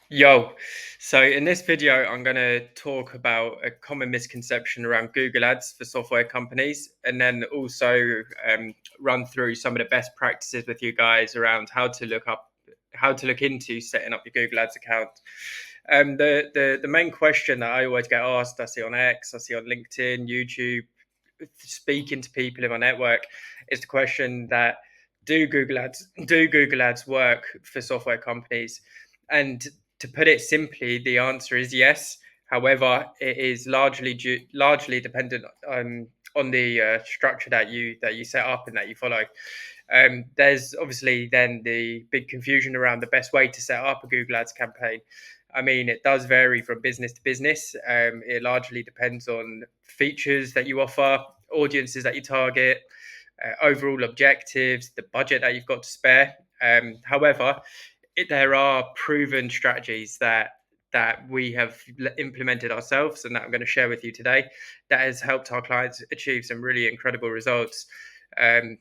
Yo, so in this video, I'm going to talk about a common misconception around Google Ads for software companies, and then also run through some of the best practices with you guys around how to look into setting up your Google Ads account. The main question that I always get asked, I see on X, I see on LinkedIn, YouTube, speaking to people in my network, is the question that do Google Ads work for software companies? And to put it simply, the answer is yes. However, it is largely dependent on the structure that you set up and that you follow. There's obviously then the big confusion around the best way to set up a Google Ads campaign. I mean, it does vary from business to business. It largely depends on features that you offer, audiences that you target, overall objectives, the budget that you've got to spare. However, there are proven strategies that we have implemented ourselves and that I'm going to share with you today that has helped our clients achieve some really incredible results. Um,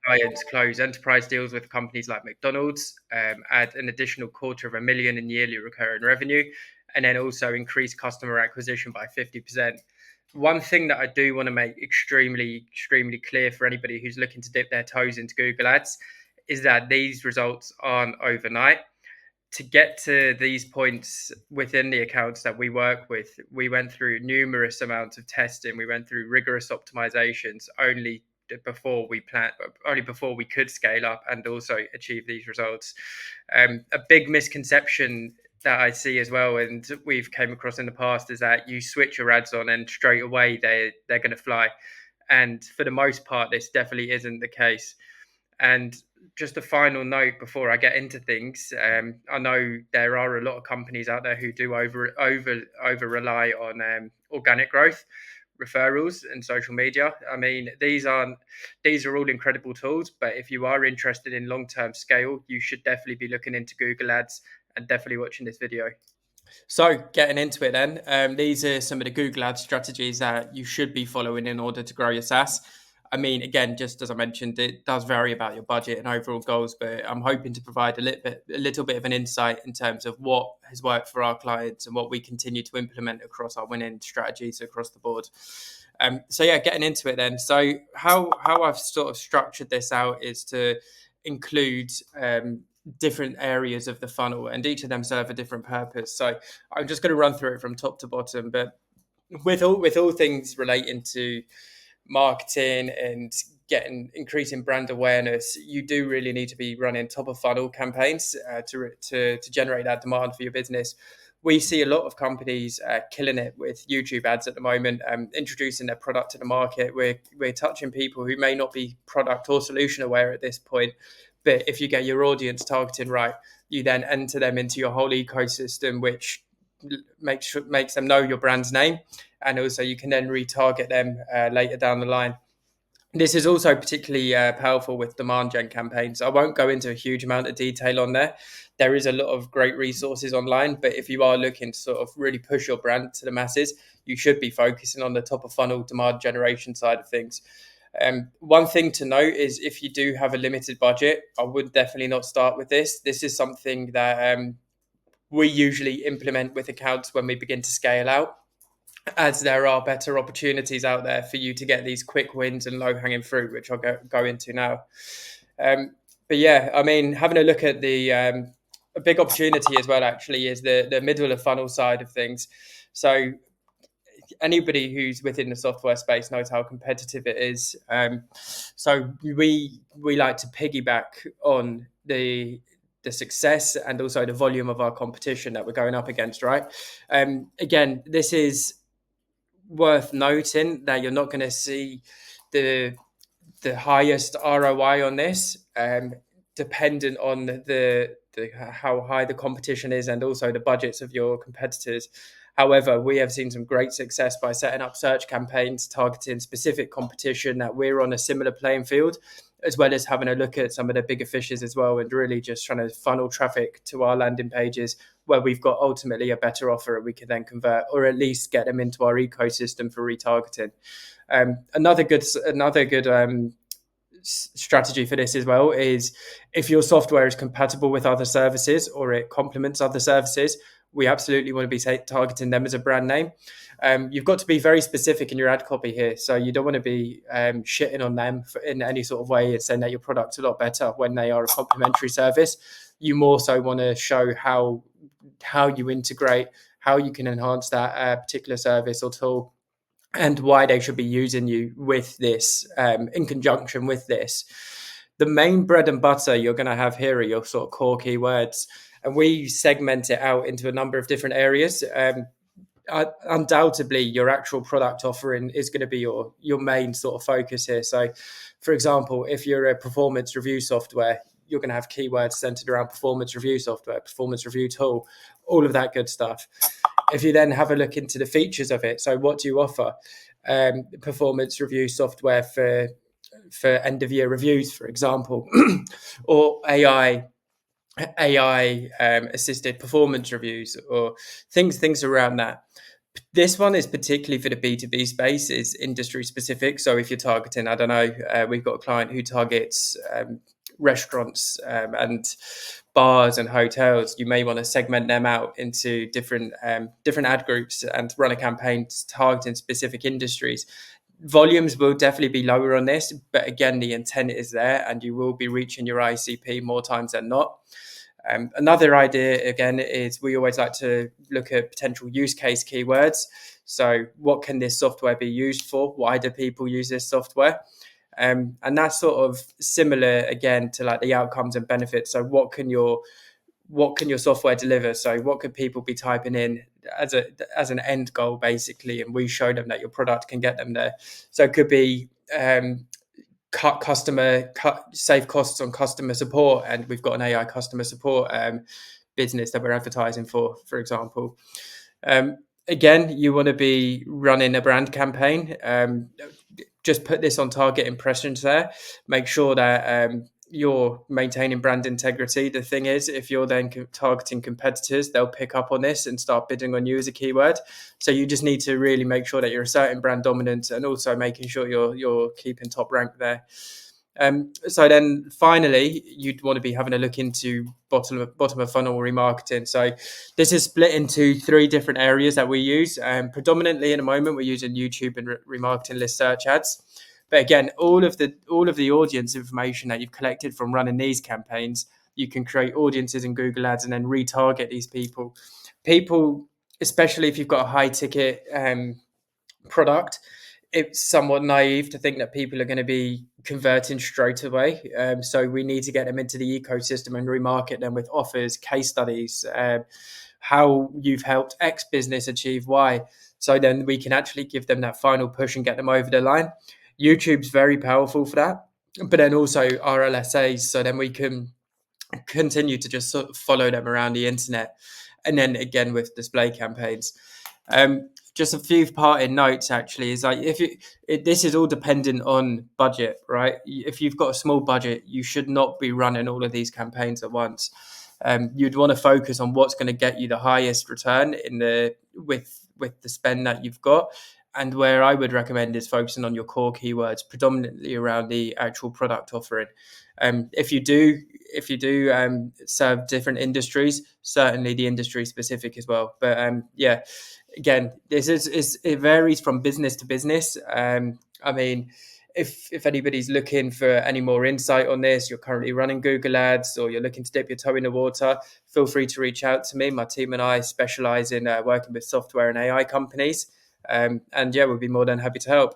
Clients close enterprise deals with companies like McDonald's, add an additional $250,000 in yearly recurring revenue, and then also increase customer acquisition by 50%. One thing that I do want to make extremely clear for anybody who's looking to dip their toes into Google Ads is that these results aren't overnight. To get to these points within the accounts that we work with, we went through numerous amounts of testing. We went through rigorous optimizations only before we could scale up and also achieve these results. A big misconception that I see as well, and we've came across in the past, is that you switch your ads on and straight away they're going to fly. And for the most part, this definitely isn't the case. And just a final note before I get into things, I know there are a lot of companies out there who do over rely on organic growth, referrals, and social media. I mean, these are all incredible tools, but if you are interested in long term scale, you should definitely be looking into Google Ads and definitely watching this video. So, getting into it then, these are some of the Google Ads strategies that you should be following in order to grow your SaaS. I mean, again, just as I mentioned, it does vary about your budget and overall goals, but I'm hoping to provide a little bit of an insight in terms of what has worked for our clients and what we continue to implement across our winning strategies across the board. So yeah, getting into it then. So how I've sort of structured this out is to include different areas of the funnel, and each of them serve a different purpose. So I'm just going to run through it from top to bottom, but with all things relating to marketing and getting increasing brand awareness, you do really need to be running top of funnel campaigns to generate that demand for your business. We see a lot of companies killing it with YouTube ads at the moment, introducing their product to the market. We're touching people who may not be product or solution aware at this point, but if you get your audience targeting right, you then enter them into your whole ecosystem, which makes them know your brand's name, and also you can then retarget them later down the line. This is also particularly powerful with demand gen campaigns. I won't go into a huge amount of detail on there. There is a lot of great resources online, but if you are looking to sort of really push your brand to the masses, you should be focusing on the top of funnel demand generation side of things. One thing to note is if you do have a limited budget, I would definitely not start with this. This is something that we usually implement with accounts when we begin to scale out, as there are better opportunities out there for you to get these quick wins and low hanging fruit, which I'll go into now. But yeah, I mean, having a look at the a big opportunity as well, actually, is the middle of funnel side of things. So anybody who's within the software space knows how competitive it is. So we like to piggyback on the success and also the volume of our competition that we're going up against, right? Again, this is worth noting that you're not going to see the highest ROI on this, dependent on the how high the competition is and also the budgets of your competitors. However, we have seen some great success by setting up search campaigns targeting specific competition that we're on a similar playing field, as well as having a look at some of the bigger fishes as well, and really just trying to funnel traffic to our landing pages where we've got ultimately a better offer we can then convert, or at least get them into our ecosystem for retargeting. Another good strategy for this as well is if your software is compatible with other services or it complements other services, we absolutely want to be targeting them as a brand name. You've got to be very specific in your ad copy here. So you don't want to be shitting on them in any sort of way and saying that your product's a lot better when they are a complementary service. You more so want to show how you integrate, how you can enhance that particular service or tool, and why they should be using you with this in conjunction with this. The main bread and butter you're going to have here are your sort of core keywords, and we segment it out into a number of different areas. Undoubtedly, your actual product offering is going to be your main sort of focus here. So, for example, if you're a performance review software, you're going to have keywords centered around performance review software, performance review tool, all of that good stuff. If you then have a look into the features of it, so what do you offer? Performance review software for end of year reviews, for example, or AI assisted performance reviews, or things around that. This one is particularly for the B2B space, is industry specific. So if you're targeting, I don't know, we've got a client who targets restaurants and bars and hotels. You may want to segment them out into different ad groups and run a campaign targeting specific industries. Volumes will definitely be lower on this, but again, the intent is there and you will be reaching your ICP more times than not. Another idea, again, is we always like to look at potential use case keywords. So what can this software be used for? Why do people use this software? And that's sort of similar, again, to like the outcomes and benefits. So what can your software deliver? So what could people be typing in as an end goal, basically? And we show them that your product can get them there. So it could be save costs on customer support, and we've got an AI customer support business that we're advertising for example. Again, you want to be running a brand campaign. Just put this on target impressions there. Make sure that you're maintaining brand integrity. The thing is, if you're then targeting competitors, they'll pick up on this and start bidding on you as a keyword. So you just need to really make sure that you're asserting brand dominance and also making sure you're keeping top rank there. So then finally, you'd want to be having a look into bottom of funnel remarketing. So this is split into 3 different areas that we use. Predominantly in the moment, we're using YouTube and remarketing list search ads. But again, all of the audience information that you've collected from running these campaigns, you can create audiences in Google Ads and then retarget these people. People, especially if you've got a high ticket product, it's somewhat naive to think that people are going to be converting straight away. So we need to get them into the ecosystem and remarket them with offers, case studies, how you've helped X business achieve Y. So then we can actually give them that final push and get them over the line. YouTube's very powerful for that, but then also RLSAs. So then we can continue to just sort of follow them around the internet. And then again with display campaigns. Just a few parting notes actually is like this is all dependent on budget, right? If you've got a small budget, you should not be running all of these campaigns at once. You'd want to focus on what's going to get you the highest return with the spend that you've got. And where I would recommend is focusing on your core keywords, predominantly around the actual product offering. If you do serve different industries, certainly the industry specific as well. But again, it varies from business to business. I mean, if anybody's looking for any more insight on this, you're currently running Google Ads or you're looking to dip your toe in the water, feel free to reach out to me. My team and I specialize in working with software and AI companies. And yeah, we'll be more than happy to help.